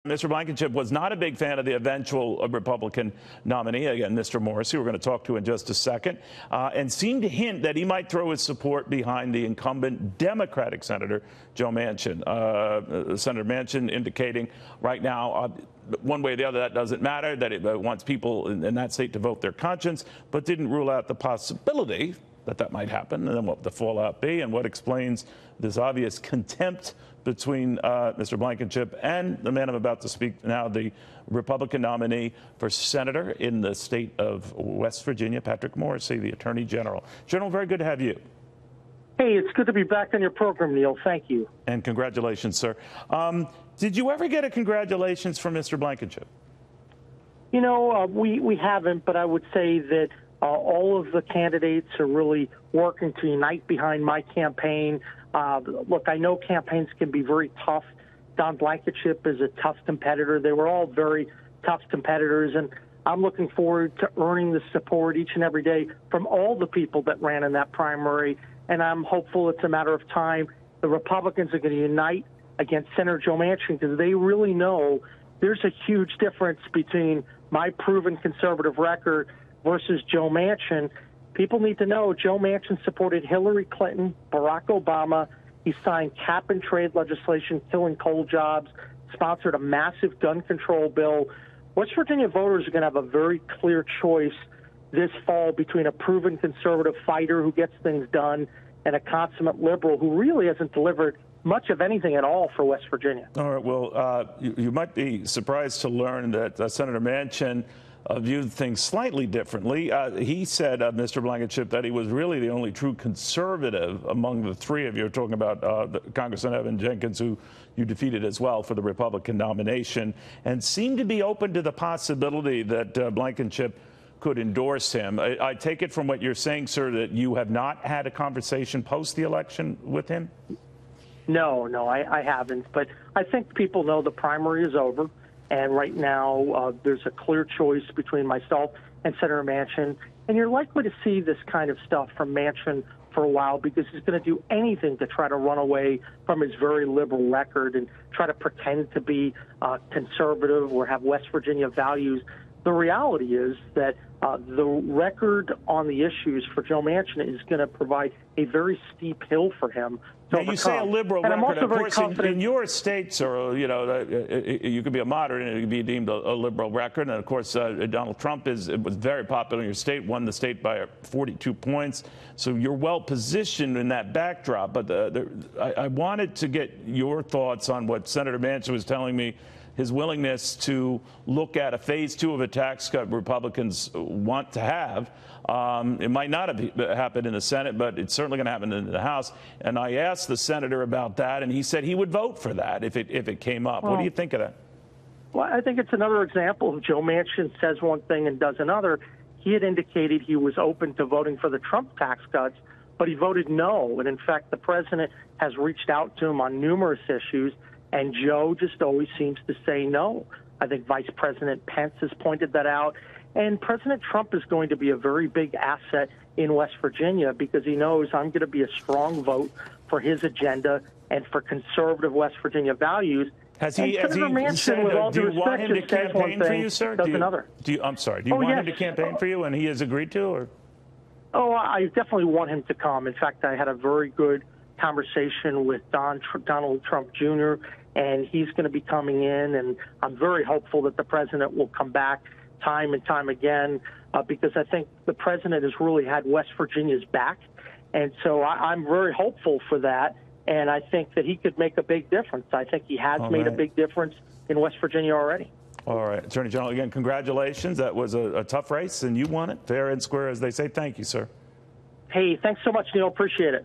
Mr. Blankenship was not a big fan of the eventual Republican nominee, again, Mr. Morrisey, we're going to talk to in just a second, and seemed to hint that he might throw his support behind the incumbent Democratic Senator Joe Manchin. Senator Manchin indicating right now, one way or the other, that doesn't matter, that it wants people in that state to vote their conscience, but didn't rule out the possibility that might happen, and then what would the fallout be, and what explains this obvious contempt between Mr. Blankenship and the man I'm about to speak now, the Republican nominee for senator in the state of West Virginia, Patrick Morrisey, the Attorney General. General, very good to have you. Hey, it's good to be back on your program, Neil. Thank you. And congratulations, sir. Did you ever get a congratulations from Mr. Blankenship? You know, we haven't, but I would say that all of the candidates are really working to unite behind my campaign. Look, I know campaigns can be very tough. Don Blankenship is a tough competitor. They were all very tough competitors, and I'm looking forward to earning the support each and every day from all the people that ran in that primary, and I'm hopeful it's a matter of time. The Republicans are going to unite against Senator Joe Manchin because they really know there's a huge difference between my proven conservative record versus Joe Manchin. People need to know Joe Manchin supported Hillary Clinton, Barack Obama. He signed cap-and-trade legislation, killing coal jobs, sponsored a massive gun control bill. West Virginia voters are going to have a very clear choice this fall between a proven conservative fighter who gets things done and a consummate liberal who really hasn't delivered much of anything at all for West Virginia. All right, well, you might be surprised to learn that Senator Manchin viewed things slightly differently. He said, Mr. Blankenship, that he was really the only true conservative among the three of you. You're talking about Congressman Evan Jenkins, who you defeated as well for the Republican nomination, and seemed to be open to the possibility that Blankenship could endorse him. I take it from what you're saying, sir, that you have not had a conversation post the election with him? No, I haven't. But I think people know the primary is over. And right now, there's a clear choice between myself and Senator Manchin. And you're likely to see this kind of stuff from Manchin for a while because he's going to do anything to try to run away from his very liberal record and try to pretend to be conservative or have West Virginia values. The reality is that the record on the issues for Joe Manchin is going to provide a very steep hill for him. Now, you say a liberal record. Of course, in your state, sir, you know, you could be a moderate and it could be deemed a liberal record. And of course, Donald Trump was very popular in your state, won the state by 42 points. So you're well positioned in that backdrop. But I wanted to get your thoughts on what Senator Manchin was telling me, his willingness to look at a phase 2 of a tax cut Republicans want to have. It might not have happened in the Senate, but it's certainly going to happen in the House. And I asked the senator about that, and he said he would vote for that if it came up. Well, what do you think of that? Well, I think it's another example of Joe Manchin says one thing and does another. He had indicated he was open to voting for the Trump tax cuts, but he voted no. And in fact, the president has reached out to him on numerous issues, and Joe just always seems to say no. I think Vice President Pence has pointed that out. And President Trump is going to be a very big asset in West Virginia because he knows I'm going to be a strong vote for his agenda and for conservative West Virginia values. Has he said, do you want him to campaign for you, sir? I'm sorry. Do you want him to campaign for you, and he has agreed to? Or? Oh, I definitely want him to come. In fact, I had a very good conversation with Donald Trump Jr., and he's going to be coming in, and I'm very hopeful that the president will come back time and time again because I think the president has really had West Virginia's back, and so I'm very hopeful for that, and I think that he could make a big difference. I think he has made a big difference in West Virginia already. All right, Attorney General, again, congratulations. That was a tough race, and you won it fair and square, as they say. Thank you, sir. Hey, thanks so much, Neil. Appreciate it.